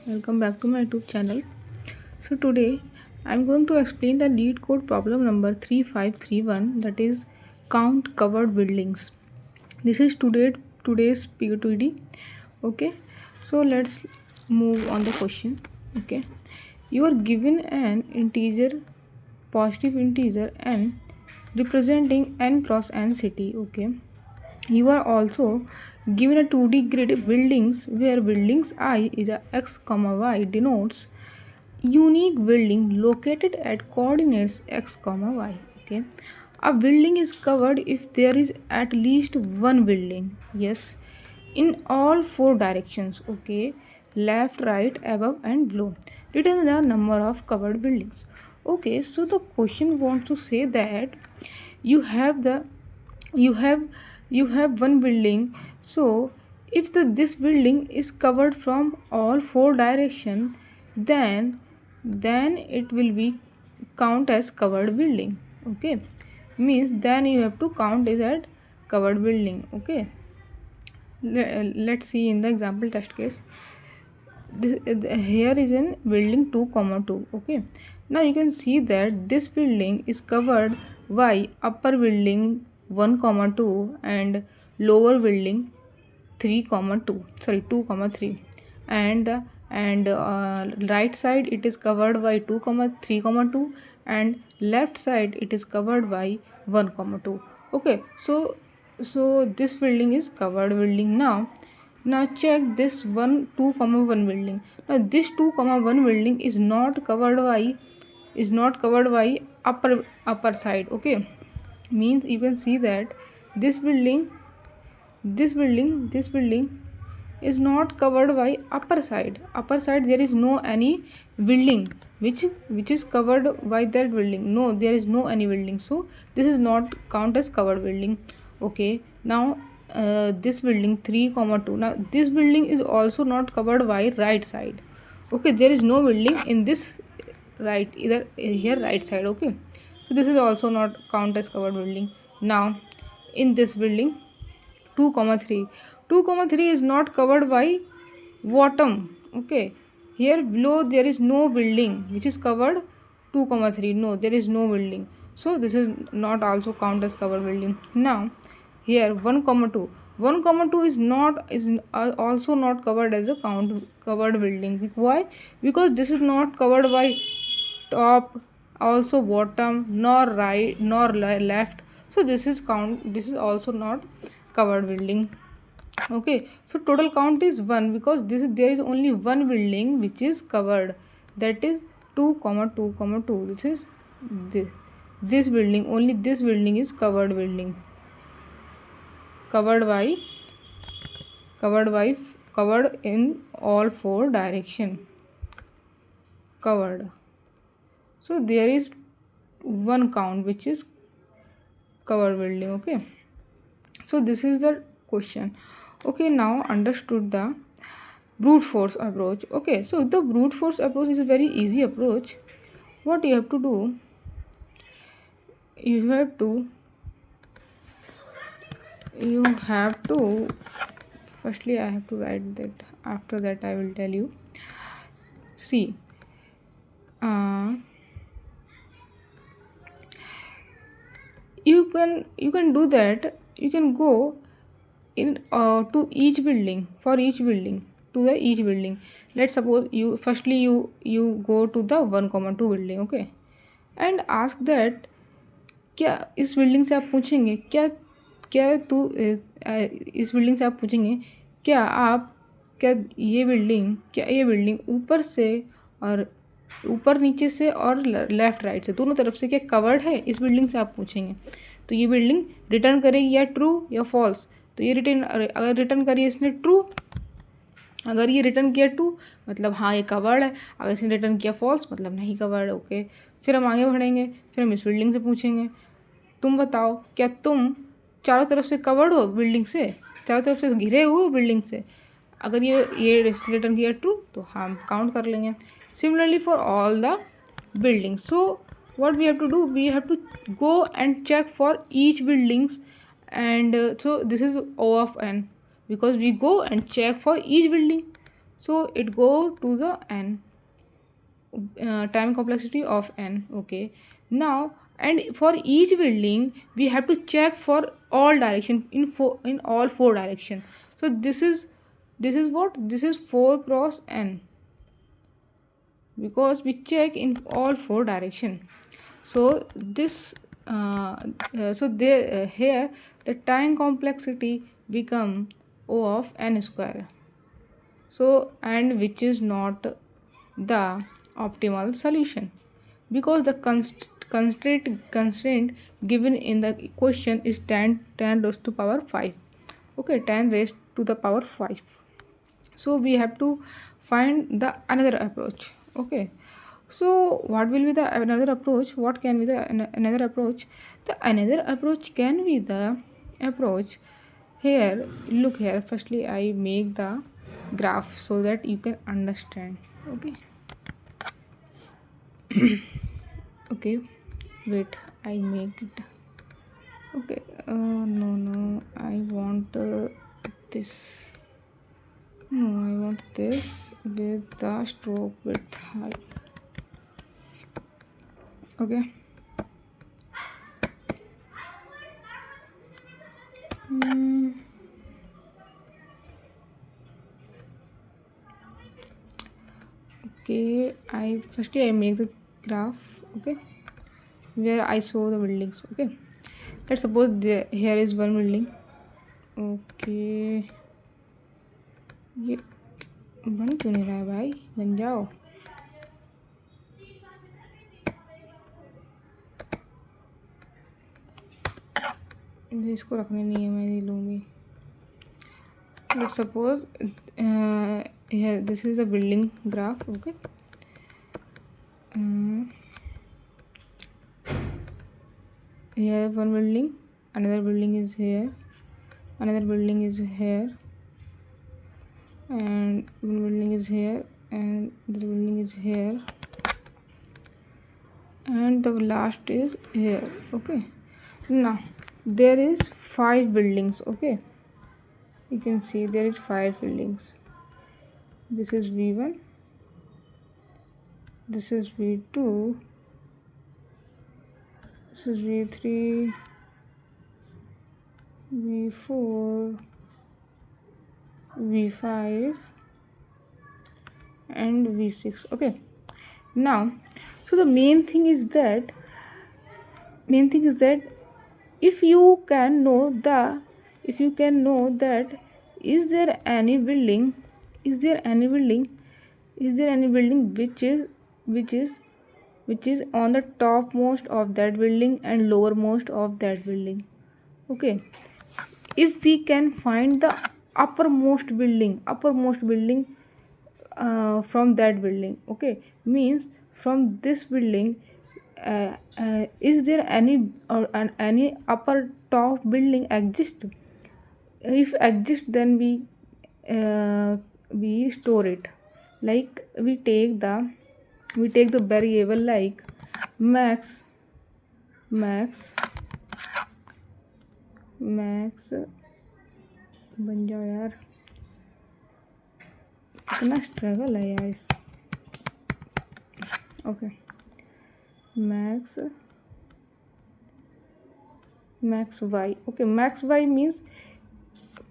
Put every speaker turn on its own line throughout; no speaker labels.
welcome back to my YouTube channel. So today I'm going to explain the LeetCode problem number 3531, that is count covered buildings. This is today's POTD. Okay, so let's move on the question. Okay, you are given an integer, positive integer n representing n cross n city. Okay, you are also given a 2D grid buildings where buildings I is a x, y denotes unique building located at coordinates x, y. Okay, a building is covered if there is at least one building, yes, in all four directions. Okay, left, right, above and below. Return the number of covered buildings. Okay, so the question wants to say that you have the you have you have one building. So if this building is covered from all four direction, then it will be count as covered building. Okay, means then you have to count is at covered building. Okay, let's see in the example test case. Here is in building 2, 2. Okay, now you can see that this building is covered by upper building 1, 2 and lower building 3, 2, sorry 2, 3, and right side it is covered by 2, 3, 2, and left side it is covered by 1, 2. Okay, so this building is covered building. Now check this 1, 2, 1 building. Now this 2, 1 building is not covered by upper side. Okay, means you can see that this building is not covered by upper side. There is no any building which is covered by that building. No, there is no any building, so this is not count as covered building. Okay, now this building 3, 2. Now this building is also not covered by right side. Okay, there is no building in this right, either here right side. Okay, so this is also not count as covered building. Now in this building 2, 3 is not covered by bottom. Okay, here below there is no building which is covered 2, 3. No, there is no building, so this is not also count as covered building. Now here 1, 2 is also not covered as a covered building. Why? Because this is not covered by top, also bottom, nor right nor left, so this is also not covered building. Okay, so total count is 1 because there is only one building which is covered, that is 2, 2, 2. This is this building, only this building is covered building, covered in all four direction, covered. So there is one count which is covered building. Okay, so this is the question. Okay, now understood the brute force approach. Okay, so the brute force approach is a very easy approach. What you have to do, you have to firstly I have to write that, after that I will tell you. See, you can do that. You can go in to each building, for each building, to each building. Let's suppose you go to the 1, 2 building. Okay, and ask that क्या इस building से आप पूछेंगे इस building से आप पूछेंगे क्या ये बिल्डिंग ऊपर से और ऊपर नीचे से और लेफ्ट राइट से दोनों तरफ से क्या कवर्ड है, इस बिल्डिंग से आप पूछेंगे. तो ये बिल्डिंग रिटर्न करेगी या ट्रू या फॉल्स. तो ये अगर रिटर्न करिए इसने ट्रू, अगर ये रिटर्न किया ट्रू मतलब हाँ ये कवर्ड है, अगर इसने रिटर्न किया फॉल्स मतलब नहीं कवर्ड. ओके, फिर हम आगे बढ़ेंगे, फिर हम इस बिल्डिंग से पूछेंगे तुम बताओ क्या तुम चारों तरफ से कवर्ड हो, बिल्डिंग से चारों तरफ से घिरे हुए हो बिल्डिंग से. अगर ये रिटर्न किया ट्रू तो हम काउंट कर लेंगे. Similarly for all the building. So what we have to do, we have to go and check for each buildings, and so this is O of n because we go and check for each building. so it go to the n, time complexity of n. Okay, now and for each building we have to check for all direction in all four direction. So this is what, this is 4 cross n, because we check in all four direction. So this so there here the time complexity become O of n square. So and which is not the optimal solution, because the constraint given in the question is 10 raised to power 5. Okay, 10 raised to the power 5. So we have to find the another approach. Okay, so what will be the another approach? What can be the another approach? The another approach can be the approach here. Look here, firstly I make the graph so that you can understand. Okay. Okay, wait, I make it. Okay, no, I want this. No, I want this with the stroke width height. Okay. Okay, I make the graph. Okay, where I show the buildings. Okay, let's suppose here is one building. Okay, ये बन क्यों नहीं रहा है भाई, बन जाओ. इसको रखने नहीं है, मैं नहीं लूँगी. Let's suppose here this is the building graph. Okay, here one building, another building is here, another building is here, and one building is here, and the building is here, and the last is here. Okay, now there is 5 buildings. Okay, you can see there is 5 buildings. This is V1, this is V2, this is V3, V4, V5 and V6. Okay, now so the main thing is that if you can know that is there any building which is on the topmost of that building and lowermost of that building. Okay, if we can find the uppermost building from that building, okay, means from this building is there any upper top building exist? If exist, then we store it. Like we take the variable like max बन जाओ यार, कितना struggle है यार इस. Okay, max Y. Okay, max y means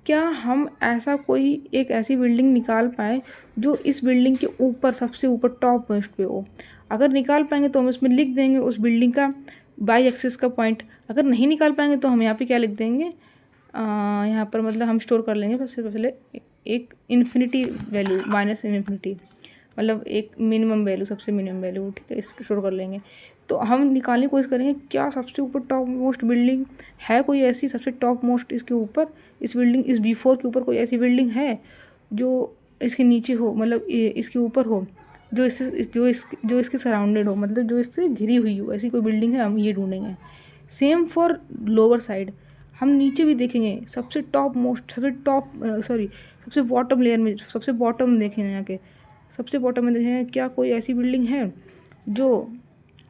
क्या हम ऐसा कोई एक ऐसी बिल्डिंग निकाल पाए जो इस बिल्डिंग के ऊपर सबसे ऊपर टॉप मोस्ट पे हो. अगर निकाल पाएंगे तो हम इसमें लिख देंगे उस बिल्डिंग का बाई एक्सिस का पॉइंट. अगर नहीं निकाल पाएंगे तो हम यहाँ पे क्या लिख देंगे, यहाँ पर मतलब हम स्टोर कर लेंगे सबसे पहले एक इन्फिनिटी वैल्यू माइनस इन्फिनिटी, मतलब एक मिनिमम वैल्यू, सबसे मिनिमम वैल्यू. ठीक है, इसको स्टोर कर लेंगे. तो हम निकालने की कोशिश करेंगे क्या सबसे ऊपर टॉप मोस्ट बिल्डिंग है कोई ऐसी, सबसे टॉप मोस्ट इसके ऊपर, इस बिल्डिंग इस B4 के ऊपर कोई ऐसी बिल्डिंग है जो इसके नीचे हो, मतलब इसके ऊपर हो, जो इसके सराउंडेड हो, मतलब जो इससे घिरी हुई हो, ऐसी कोई बिल्डिंग है. हम ये ढूंढेंगे. सेम फॉर लोअर साइड, हम नीचे भी देखेंगे सबसे टॉप मोस्ट, सबसे बॉटम लेयर में, सबसे बॉटम देखेंगे यहाँ के सबसे बॉटम में देखेंगे क्या कोई ऐसी बिल्डिंग है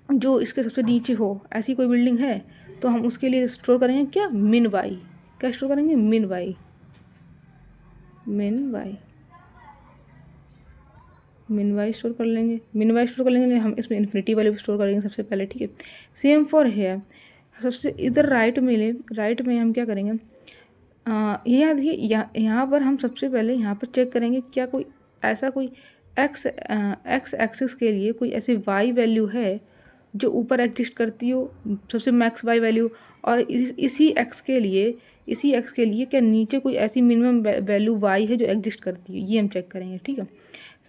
जो इसके सबसे नीचे हो. ऐसी कोई बिल्डिंग है तो हम उसके लिए स्टोर करेंगे क्या, मिन वाई. क्या स्टोर करेंगे, मिन वाई. मिन वाई स्टोर कर लेंगे, मिन वाई स्टोर कर लेंगे, हम इसमें इन्फिनिटी वैल्यू स्टोर करेंगे सबसे पहले, ठीक है। सेम फॉर हेयर, सबसे इधर राइट में हम क्या करेंगे, यहाँ देखिए, यहाँ पर हम सबसे पहले यहाँ पर चेक करेंगे क्या कोई ऐसा कोई एक्स एक्सिस के लिए कोई ऐसी वाई वैल्यू है जो ऊपर एग्जिस्ट करती हो, सबसे मैक्स वाई वैल्यू, और इसी एक्स के लिए क्या नीचे कोई ऐसी मिनिमम वैल्यू वाई है जो एग्जिस्ट करती है, ये हम चेक करेंगे, ठीक है।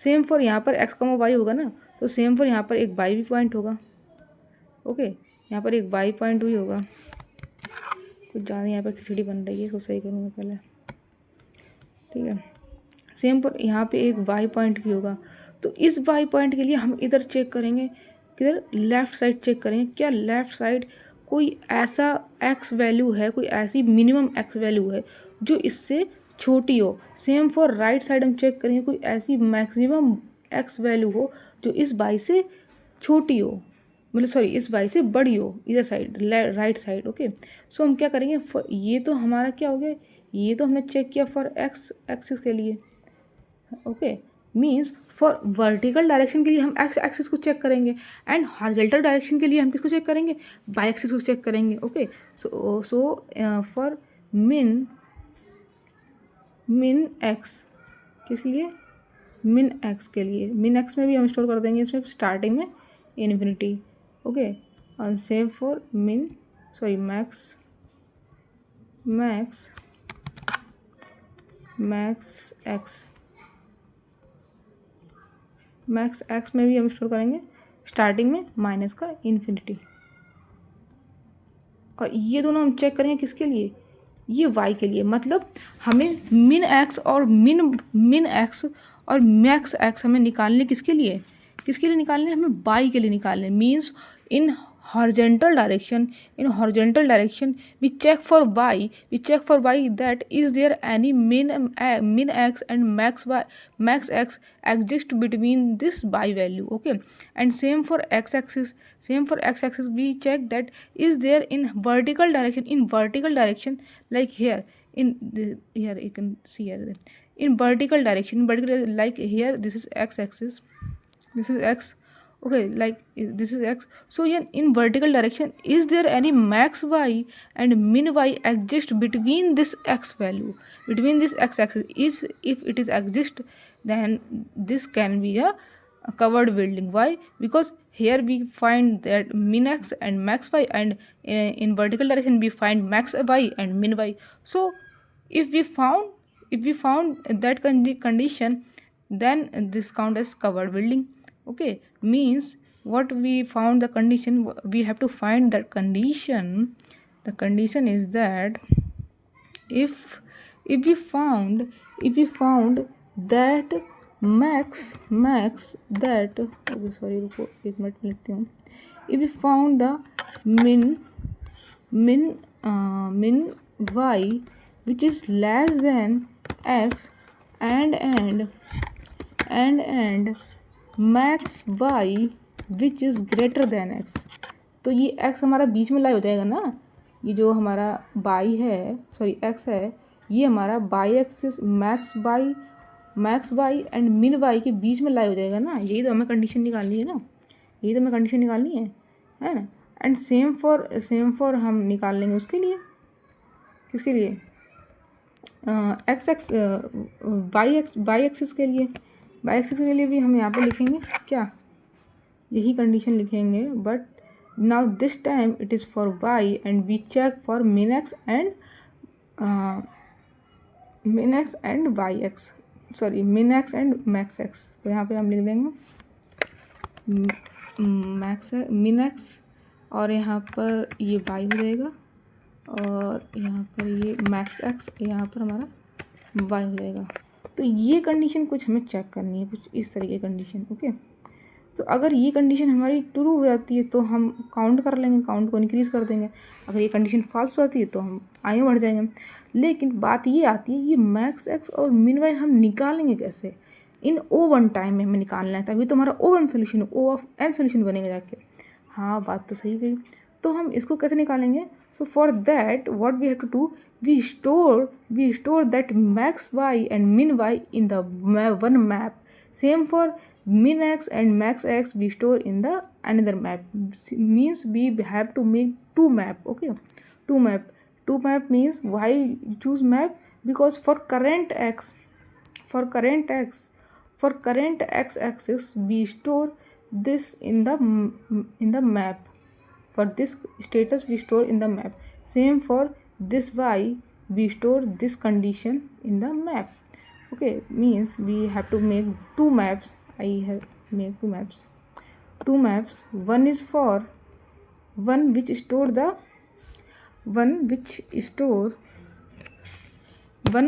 सेम फॉर यहाँ पर एक्स कॉमा वाई होगा ना, तो सेम फॉर यहाँ पर एक वाई भी पॉइंट होगा, ओके, यहाँ पर एक वाई पॉइंट भी होगा। कुछ ज़्यादा यहाँ पर खिचड़ी बन रही है, इसको सही करूँगा पहले, ठीक है। सेम पर यहाँ पे एक वाई पॉइंट भी होगा, तो इस वाई पॉइंट के लिए हम इधर चेक करेंगे, किधर, लेफ़्ट साइड चेक करेंगे, क्या लेफ़्ट साइड कोई ऐसा एक्स वैल्यू है, कोई ऐसी मिनिमम एक्स वैल्यू है जो इससे छोटी हो। सेम फॉर राइट साइड हम चेक करेंगे कोई ऐसी मैक्सिमम एक्स वैल्यू हो जो इस वाई से छोटी हो, मतलब सॉरी इस वाई से बड़ी हो, इधर साइड राइट साइड, ओके। सो हम क्या करेंगे, ये तो हमारा क्या हो गया, ये तो हमने चेक किया फॉर एक्स एक्सिस के लिए, okay, means for vertical direction के लिए हम एक्स एक्सिस को चेक करेंगे, एंड हॉरिजॉन्टल डायरेक्शन के लिए हम किसको चेक करेंगे, वाई एक्सिस को चेक करेंगे, ओके। सो फॉर मिन एक्स, किसके लिए, मिन एक्स के लिए, मिन एक्स में भी हम स्टोर कर देंगे इसमें स्टार्टिंग में इन्फिनिटी, ओके। और सेम फॉर मिन सॉरी मैक्स एक्स में भी हम स्टोर करेंगे स्टार्टिंग में माइनस का इन्फिनिटी, और ये दोनों हम चेक करेंगे किसके लिए, ये y के लिए। मतलब हमें मिन एक्स और मैक्स एक्स हमें निकालने किसके लिए निकालने, हमें y के लिए निकालने। Means in horizontal direction we check for y that is there any min x and max x exist between this y value, okay. And same for x axis we check that is there in vertical direction like here here you can see here in vertical direction like here this is x axis, this is x, okay, like this is x. So in vertical direction is there any max y and min y exist between this x value, between this x axis? If it is exist, then this can be a covered building. Why? Because here we find that min x and max y, and in vertical direction we find max y and min y. So if we found that condition, then this count as covered building, okay. Means what we found the condition, we have to find that condition. The condition is that if we found that max that, okay, sorry रुको एक minute में लिखती हूँ, if we found the min y which is less than x and max y which is greater than x, तो ये x हमारा बीच में लाई हो जाएगा ना, ये जो हमारा y है सॉरी x है, ये हमारा y axis max y and मिन y के बीच में लाई हो जाएगा ना। यही तो हमें कंडीशन निकालनी है ना, है ना। एंड सेम फॉर हम निकाल लेंगे उसके लिए, किसके लिए, y एक्सिस के लिए, y एक्सिस के लिए भी हम यहाँ पे लिखेंगे क्या, यही कंडीशन लिखेंगे, but now this time it is for y and we check for min x and y x, sorry min x and max x। तो यहाँ पे हम लिख देंगे min x और यहाँ पर ये y हो जाएगा, और यहाँ पर ये max x, यहाँ पर हमारा y हो जाएगा। तो ये कंडीशन कुछ हमें चेक करनी है, कुछ इस तरह की कंडीशन, ओके। तो अगर ये कंडीशन हमारी ट्रू हो जाती है तो हम काउंट कर लेंगे, काउंट को इंक्रीज़ कर देंगे। अगर ये कंडीशन फॉल्स होती है तो हम आगे बढ़ जाएंगे। लेकिन बात ये आती है, ये मैक्स एक्स और मिन वाई हम निकालेंगे कैसे, इन O1 टाइम में हमें निकालना है, तभी तो हमारा O1 solution, O of n solution बनेगा जाके। हाँ, बात तो सही गई। तो हम इसको कैसे निकालेंगे, so for that what we have to do, we store that max Y and min Y in the one map Same for min x and max x we store in the another map. Means we have to make two map. Okay, two map means why choose map? Because for current x axis we store this in the map. For this status we store in the map. Same for this y, we store this condition in the map. Okay, means we have to make two maps. I have made two maps. One is for one which store one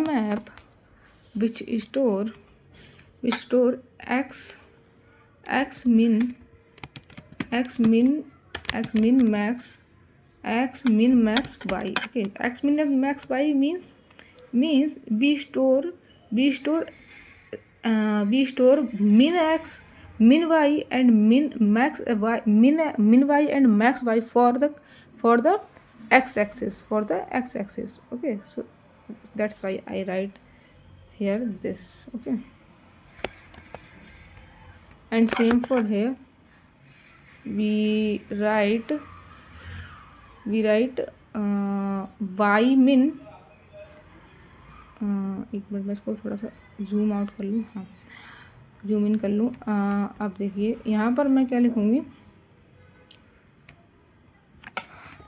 map which store x min max y. Okay, x min max y means we store min x, min y and min max y, min y and max y for the x axis, Okay, so that's why I write here this. Okay, and same for here we write y min, एक minute मैं इसको थोड़ा सा zoom out कर लूँ, हाँ zoom in कर लूँ। अब देखिए यहाँ पर मैं क्या लिखूँगी,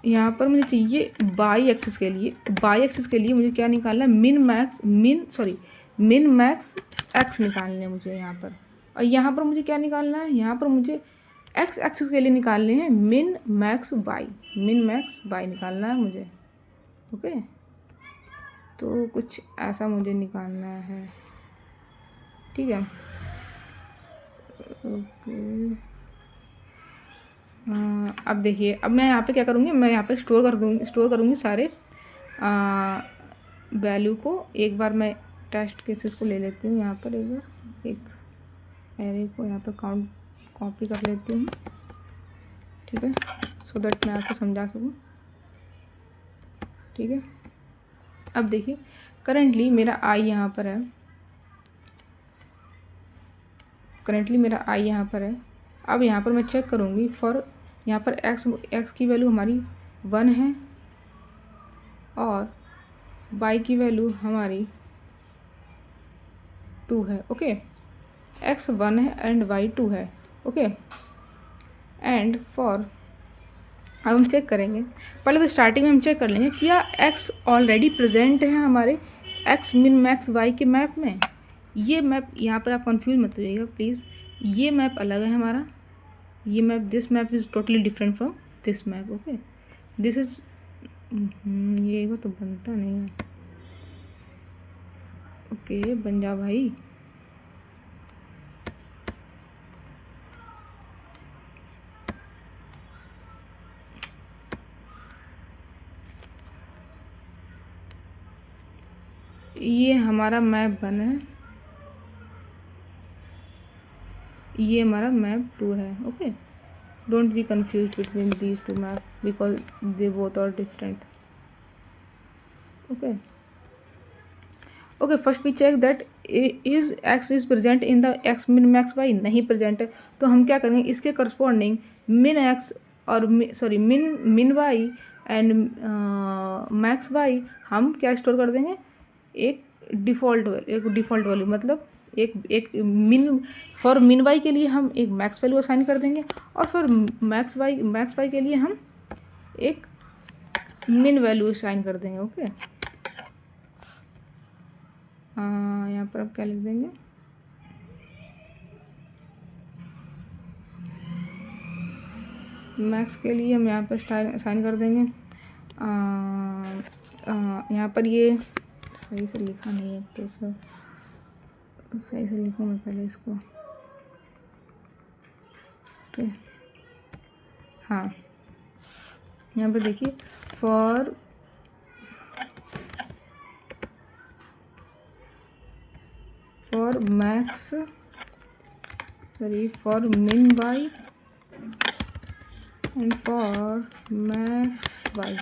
यहाँ पर मुझे चाहिए बाई एक्सिस के लिए मुझे क्या निकालना है, मिन मैक्स एक्स निकालने हैं मुझे यहाँ पर। और यहाँ पर मुझे क्या निकालना है, यहाँ पर मुझे एक्स एक्सिस के लिए निकालने हैं मिन मैक्स वाई निकालना है मुझे। ओके, तो कुछ ऐसा मुझे निकालना है, ठीक है। ओके, अब देखिए, अब मैं यहाँ पे क्या करूँगी, मैं यहाँ पे स्टोर करूँगी सारे वैल्यू को। एक बार मैं टेस्ट केसेस को ले लेती हूँ, यहाँ पर एक एरे को यहाँ पर कॉपी कर लेती हूँ, ठीक है, सो दैट मैं आपको समझा सकूँ, ठीक है। अब देखिए करेंटली मेरा आई यहाँ पर है, अब यहाँ पर मैं चेक करूँगी फॉर, यहाँ पर x की वैल्यू हमारी 1 है और y की वैल्यू हमारी 2 है। ओके, x 1 है एंड y 2 है। ओके, एंड फॉर, अब हम चेक करेंगे, पहले तो स्टार्टिंग में हम चेक कर लेंगे क्या x ऑलरेडी प्रेजेंट है हमारे x min max y के मैप में। ये मैप, यहाँ पर आप कंफ्यूज मत होइएगा प्लीज़, ये मैप अलग है हमारा, ये map, this map is totally different from this map. Okay, this is, ये वो तो बनता नहीं है। ओके, बन जा भाई। ये हमारा मैप बना है, ये हमारा मैप 2 है। Okay, don't be confuse between these two map because they both are different. Okay, first we check that is x is present in the x min max y, नहीं प्रेजेंट है, तो हम क्या करेंगे, इसके करस्पॉन्डिंग मिन x और मिन वाई एंड मैक्स वाई हम क्या स्टोर कर देंगे, एक डिफ़ॉल्ट वैल्यू, मतलब एक मिन, फॉर मिन वाई के लिए हम एक मैक्स वैल्यू असाइन कर देंगे और फिर मैक्स वाई के लिए हम एक मिन वैल्यू असाइन कर देंगे। ओके, यहाँ पर आप क्या लिख देंगे, मैक्स के लिए हम यहाँ पर असाइन कर देंगे, यहाँ पर ये सही से लिखा नहीं है, तो सही से लिखूँ मैं पहले इसको, ठीक है। हाँ, यहाँ पे देखिए for min Y and for max Y.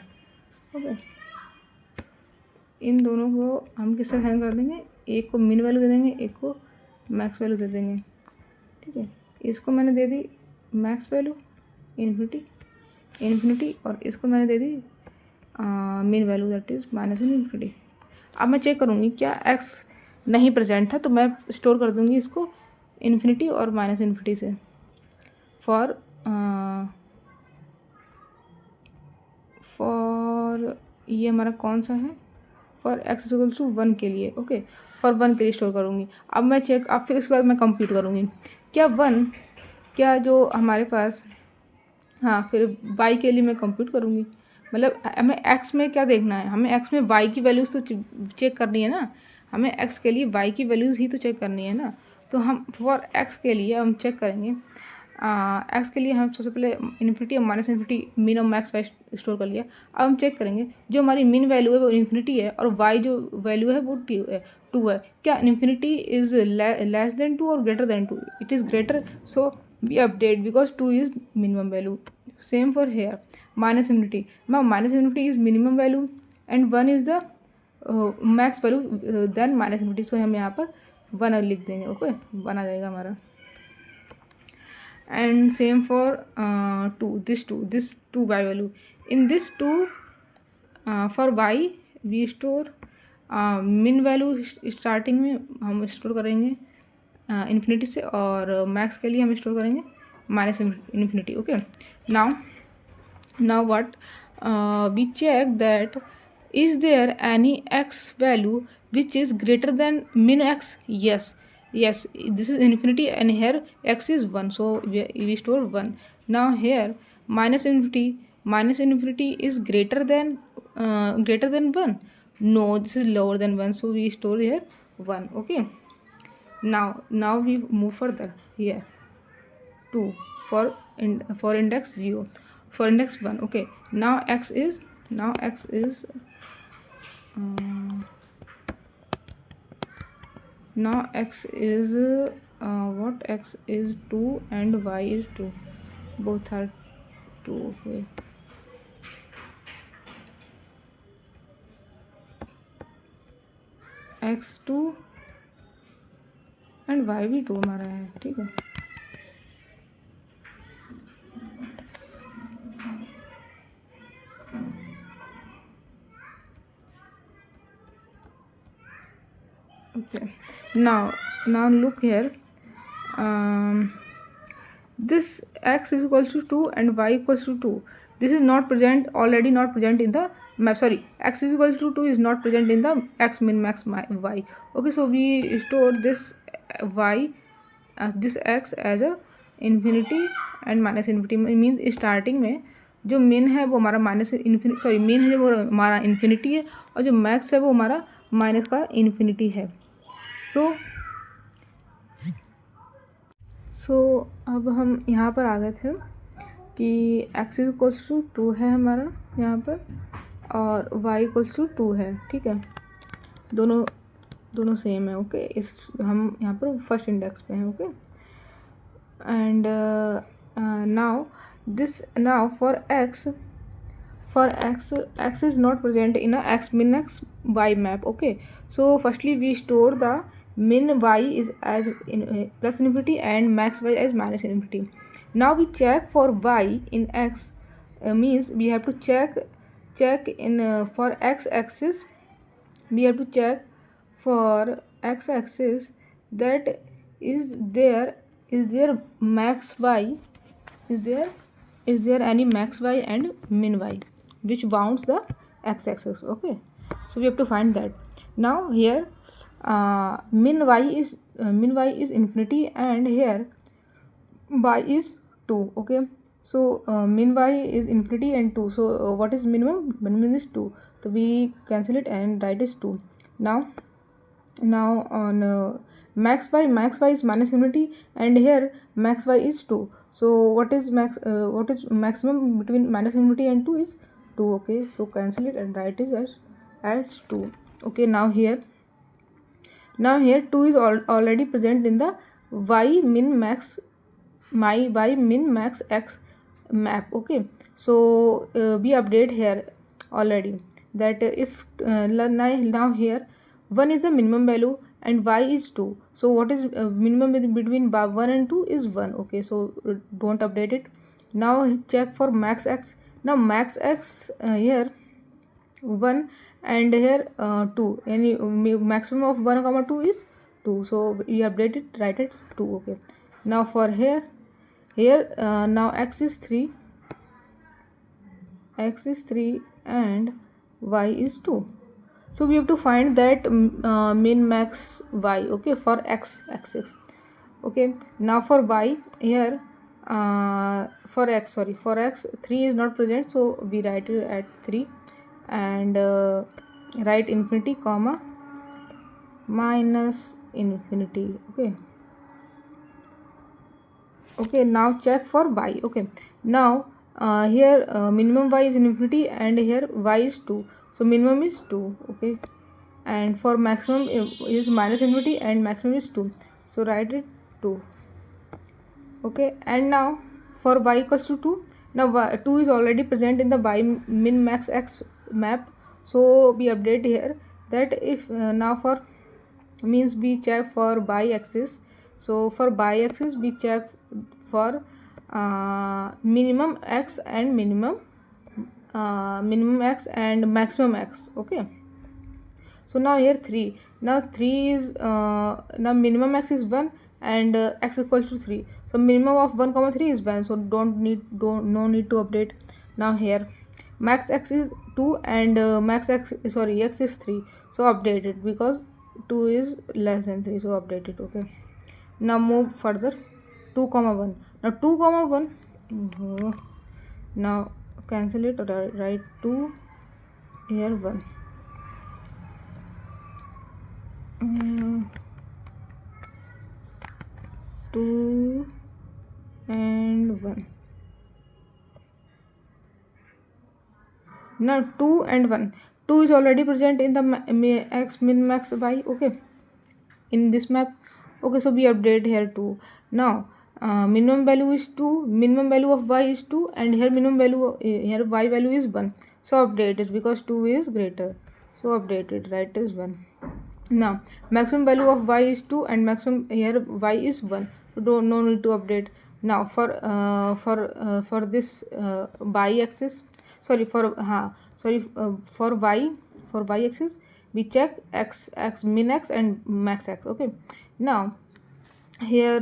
Okay, इन दोनों को हम किससे असाइन कर देंगे, एक को मिन वैल्यू दे देंगे, एक को मैक्स वैल्यू दे देंगे। ठीक है, इसको मैंने दे दी मैक्स वैल्यू इन्फिनिटी और इसको मैंने दे दी मिन वैल्यू दैट इज़ -इन्फिनिटी। अब मैं चेक करूँगी क्या x नहीं प्रेजेंट था, तो मैं स्टोर कर दूँगी इसको इन्फिनिटी और -इन्फिनिटी से फॉर ये हमारा कौन सा है, फॉर x इक्वल टू 1 के लिए। ओके, फॉर 1 के लिए स्टोर करूँगी। अब मैं चेक, अब फिर उसके बाद मैं कंप्यूट करूँगी क्या 1, क्या जो हमारे पास, हाँ फिर y के लिए मैं कंप्यूट करूँगी। मतलब हमें x में क्या देखना है, हमें x में y की वैल्यूज़ तो चेक करनी है ना, हमें x के लिए y की वैल्यूज़ ही तो चेक करनी है ना। तो हम फॉर x के लिए हम चेक करेंगे, x के लिए हम सबसे पहले इन्फिनिटी और -इन्फिनिटी मिन और मैक्स वाई स्टोर कर लिया। अब हम चेक करेंगे जो हमारी मिन वैल्यू है वो इन्फिनिटी है और y जो वैल्यू है वो 2 है। क्या इन्फिनिटी इज़ लेस देन 2 और greater than 2? It is greater, so we update because 2 is minimum value. Same for here -minus infinity, -minus infinity is minimum value and 1 is the max value than -minus infinity. So हम यहाँ पर 1 लिख देंगे। Okay, 1 आ जाएगा हमारा। And same for 2, this 2 y value. In this 2 for y we store min value starting में हम store करेंगे इन्फिनिटी से और मैक्स के लिए हम स्टोर करेंगे -infinity. Okay, now what we check that is there any x value which is greater than min x? Yes, this is infinity and here x is 1, so we store 1. Now here -infinity is greater than 1. No, this is lower than 1, so we store here 1. Okay, now we move further here 2 for index 0, for index 1. Okay, now x is what, x is 2 and y is 2, both are 2. Okay, x 2 and y भी 2 हमारा है। ठीक है, okay, now look here, this x is equals to 2 and y equals to 2. This is not present, already not present in the map. Sorry, x is equals to 2 is not present in the x min max y. Okay, so we store this y this x as a infinity and -infinity, means starting में जो min है वो हमारा min है वो हमारा infinity है और जो मैक्स है वो हमारा माइनस का इन्फिनिटी है। सो अब हम यहाँ पर आ गए थे कि x इक्वल्स टू 2 है हमारा यहाँ पर और y इक्वल्स टू 2 है। ठीक है, दोनों सेम है। ओके, इस हम यहाँ पर फर्स्ट इंडेक्स पे हैं। Okay, and now for x is not present in a x min x y map. Okay, so firstly we store the min y is as plus infinity and max y as minus infinity. Now we check for y in x, means we have to check in for x axis, we have to check for x axis that is there max y, is there any max y and min y which bounds the x axis. Okay, so we have to find that. Now here min y is infinity and here y is 2. Okay, so min y is infinity and 2, so what is minimum? Minimum is 2, so we cancel it and write is 2. Now on max y is minus infinity and here max y is 2, so what is maximum between minus infinity and 2 is 2. Okay, so cancel it and write it as 2. Okay, now here 2 is already present in the y min max x map. Okay, so we update here already that if now here 1 is the minimum value and y is 2. So what is minimum between 1 and 2 is 1. Okay, so don't update it. Now check for max x. Now max x here 1 and here 2. Any maximum of 1 comma 2 is 2. So we update it, write it 2. Okay, now for here now x is 3 and y is 2. So we have to find that min max y. Okay, for x axis. Okay, now for y here for x 3 is not present, so we write it at 3 and write infinity comma minus infinity. Okay, now check for y. Okay, now here minimum y is infinity and here y is 2, so minimum is 2. Okay, and for maximum is minus infinity and maximum is 2, so write it 2. Okay, and now for y equals to 2, now 2 is already present in the y min max x map, so we update here that if now for means we check for y axis. So for y axis we check for minimum x and minimum x and maximum x. Okay, so now here 3, now 3 is now minimum x is 1 and x equals to 3, so minimum of 1 comma 3 is 1, so no need to update. Now here max x is 2 and x is 3, so update it because 2 is less than 3, so update it. Okay, now move further. 2 comma 1, now 2 comma 1 now cancel it or write 2 here 1. 2 and 1. Now 2 and 1, 2 is already present in the x min max y. Okay, in this map. Okay, so we update here 2. Now minimum value is 2, minimum value of y is 2 and here minimum value here y value is 1, so update it because 2 is greater, so update it, write is 1. Now maximum value of y is 2 and maximum here y is 1, so no need to update. Now for this y axis, for y axis we check x min x and max x. Okay, now here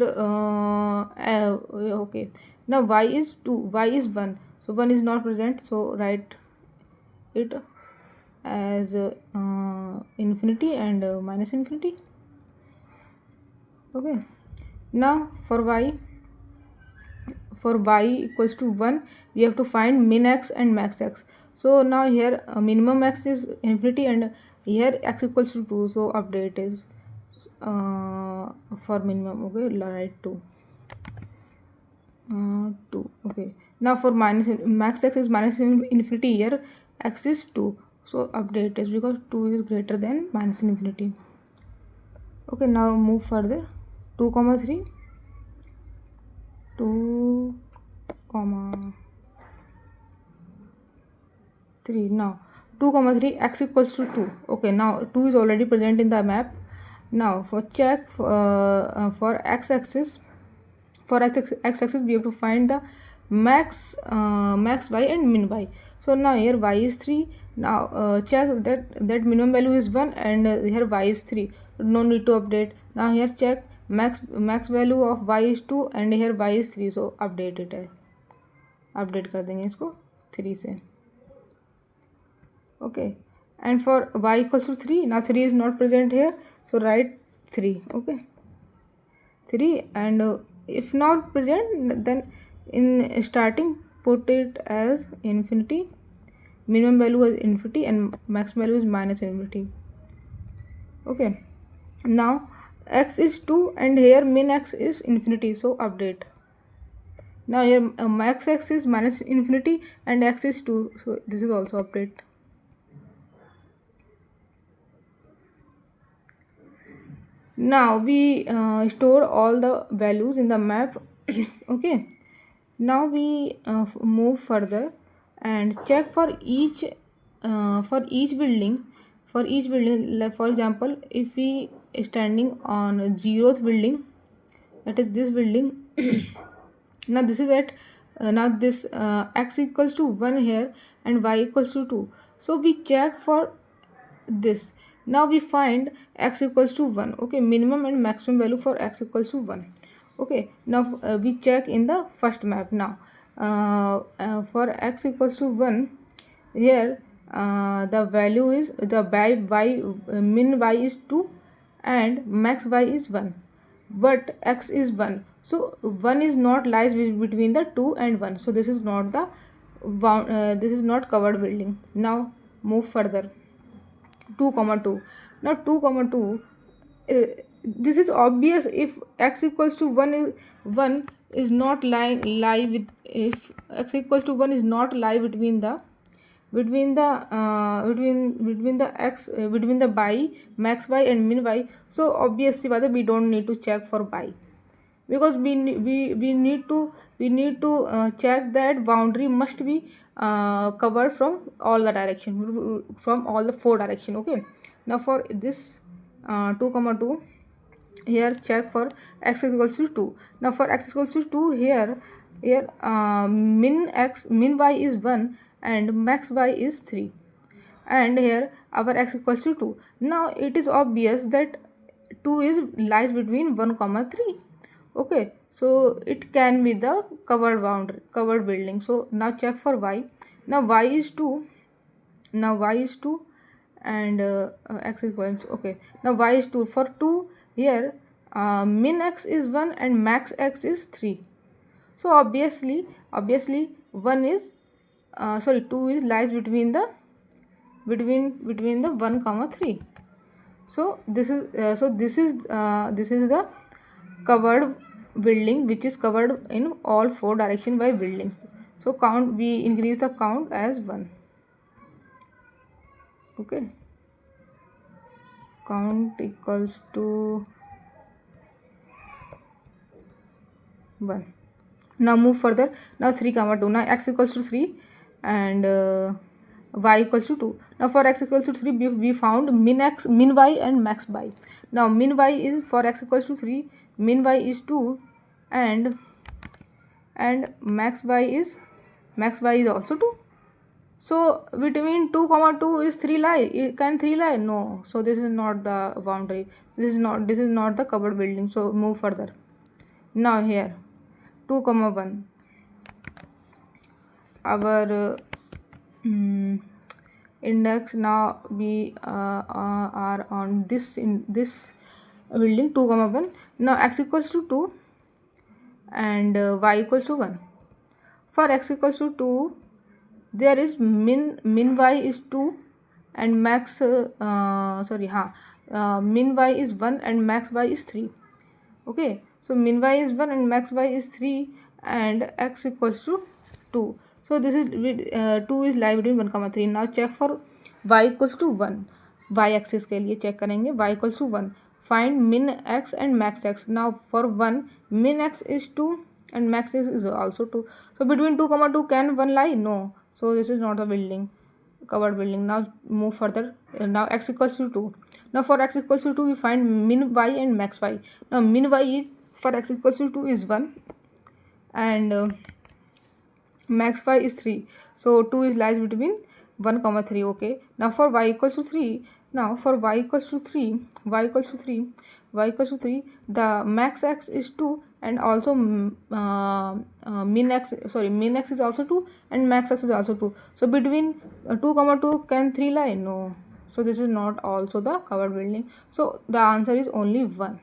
okay, now y is 2, y is 1, so 1 is not present, so write it as infinity and minus infinity. Okay, now for y equals to 1 we have to find min x and max x. So now here minimum x is infinity and here x equals to 2, so update is for minimum. Okay, write 2. Okay, now for max x is minus infinity, here x is 2, so update is because 2 is greater than minus infinity. Okay, now move further. 2 comma 3, 2 comma 3, now 2 comma 3 x equals to 2. Okay, now 2 is already present in the map. Now for check for x axis we have to find the max y and min y. So now here y is 3, now check that minimum value is 1 and here y is 3, no need to update. Now here check max value of y is 2 and here y is 3, so update it है, update कर देंगे इसको 3 से. Okay, and for y equals to 3, now 3 is not present here, so write 3. Okay, 3, and if not present then in starting put it as infinity, minimum value is infinity and max value is minus infinity. Okay, now x is 2 and here min x is infinity, so update. Now here max x is minus infinity and x is 2, so this is also update. Now we store all the values in the map. Okay, now we move further and check for each building. Like for example, if we standing on 0th building, that is this building. Now this is at now this x equals to 1 here and y equals to 2. So we check for this. Now we find x equals to 1. Okay, minimum and maximum value for x equals to 1. Okay, now we check in the first map. Now for x equals to 1, here the value is the min y is 2 and max y is 1, but x is 1, so 1 is not lies between the 2 and 1, so this is not the this is not covered building. Now move further. 2 comma 2. Now 2 comma 2, this is obvious. If x equals to 1 is not lie with, if x equals to 1 is not lie between the between the x between the y, max y and min y, so obviously whether we don't need to check for y, because we need to check that boundary must be covered from all the direction, from all the 4 direction. Okay, now for this 2 comma 2, here check for x equals to 2. Now for x equals to 2, here min y is 1 and max y is 3, and here our x equals to 2. Now it is obvious that 2 is lies between 1 comma 3. Okay, so it can be the covered boundary, covered building. So now check for y. Now y is 2. Now y is 2 and x equals, okay, now y is 2. For 2, here min x is 1 and max x is 3. So obviously 1 is 2 is lies between the between the 1 comma 3. So this is this is the covered building which is covered in all 4 direction by buildings. So count, we increase the count as 1. Okay, count equals to 1. Now move further. Now 3 comma 2. Now x equals to 3 and y equals to 2. Now for x equals to 3, we found min y and max y. Now min y is, for x equals to 3, min y is 2 and max y is also 2. So between 2 comma 2 is 3 lie. Can 3 lie? No. So this is not the boundary. This is not the covered building. So move further. Now here 2 comma 1, our index. Now we are on this, in this building 2 comma 1. Now x equals to 2 and y equals to 1. For x equals to 2, there is min y is 2 and max min y is 1 and max y is 3. Okay, so min y is 1 and max y is 3 and x equals to 2. So this is 2 is lie between 1 comma 3. Now check for y equals to 1. y axis के लिए check करेंगे y equals to 1. Find min x and max x. Now for 1, min x is 2 and max x is also 2. So between 2 comma 2, can 1 lie? No. So this is not the building, covered building. Now move further. Now x equals to 2. Now for x equals to 2, we find min y and max y. Now min y is, for x equals to 2 is 1 and max y is 3. So 2 is lies between 1 comma 3. Okay, now for y equals to 3. Now for y equals to 3, the max x is 2 and also min x is also 2 and max x is also 2. So between 2 comma 2, can 3 lie? No. So this is not also the covered building. So the answer is only 1.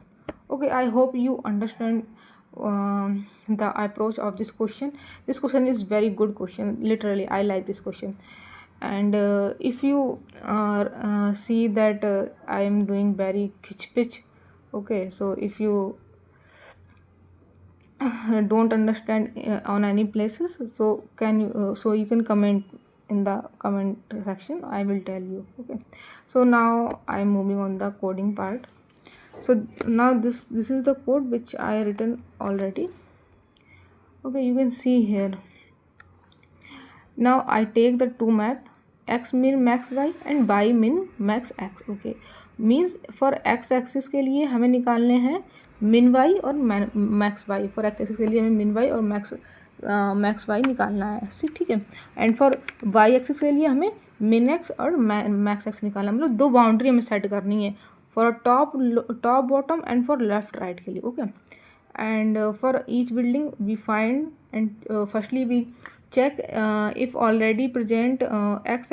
Okay, I hope you understand the approach of this question. This question is very good question. Literally, I like this question. And if you see that I am doing very khich pitch, okay, so if you don't understand on any places, so can you so you can comment in the comment section. I will tell you. Okay, so now I am moving on the coding part. So now this is the code which I written already. Okay, you can see here. Now I take the two map, x min max y and y min max x. Okay, means for x axis के लिए हमें निकालने हैं min y और max y. For x axis के लिए हमें मिन वाई और मैक्स वाई निकालना है, ठीक है। एंड फॉर वाई एक्सिस के लिए हमें मिन एक्स और मैक्स एक्स निकालना है। मतलब 2 बाउंड्री हमें सेट करनी है, for top bottom and for left right के लिए, okay. And for each building we find and firstly we check if already present x.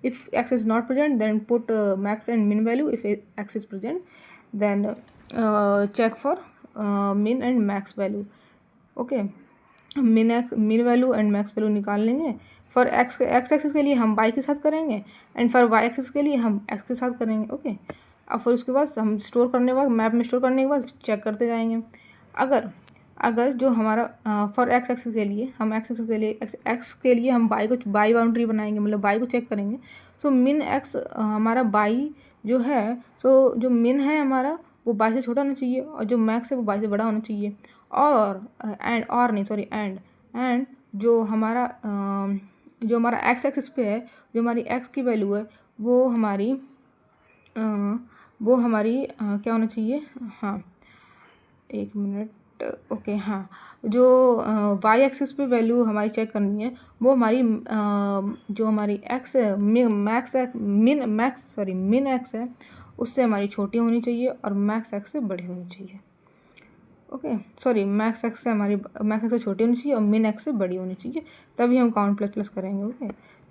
If x is not present, then put max and min value. If x is present, then check for min and max value, okay। min value and max value निकाल लेंगे। For x axis के लिए हम y के साथ करेंगे and for y axis के लिए हम x के साथ करेंगे, ओके। अब फिर उसके बाद हम स्टोर करने के बाद मैप में स्टोर करने के बाद चेक करते जाएंगे। अगर जो हमारा फॉर एक्स एक्सिस के लिए हम एक्स के लिए हम बाई बाउंड्री बनाएंगे, मतलब बाई को चेक करेंगे। सो मिन एक्स हमारा बाई जो है, सो जो मिन है हमारा वो बाई से छोटा होना चाहिए और जो मैक्स है वो बाई से बड़ा होना चाहिए। एंड जो हमारा एक्स एक्सिस पे है, जो हमारी एक्स की वैल्यू है वो हमारी क्या होना चाहिए, हाँ 1 मिनट, ओके, हाँ। जो वाई एक्सिस पे वैल्यू हमारी चेक करनी है वो हमारी जो हमारी एक्स है मिन एक्स है उससे हमारी छोटी होनी चाहिए और मैक्स एक्स से बड़ी होनी चाहिए, ओके। सॉरी, मैक्स एक्स से छोटी होनी चाहिए और मिन एक्स से बड़ी होनी चाहिए, तभी हम काउंट प्लस करेंगे, okay.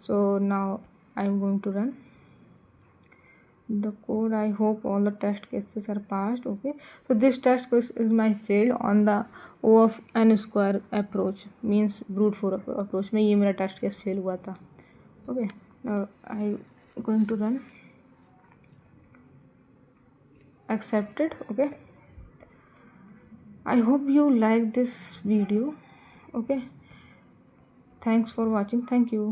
So now I am going to run the code. I hope all the test cases are passed, okay। So this test case is my failed on the O of n square approach, means brute force approach में ये मेरा test case fail हुआ था, okay। now I going to run, accepted, okay। I hope you like this video, okay। Thanks for watching, thank you।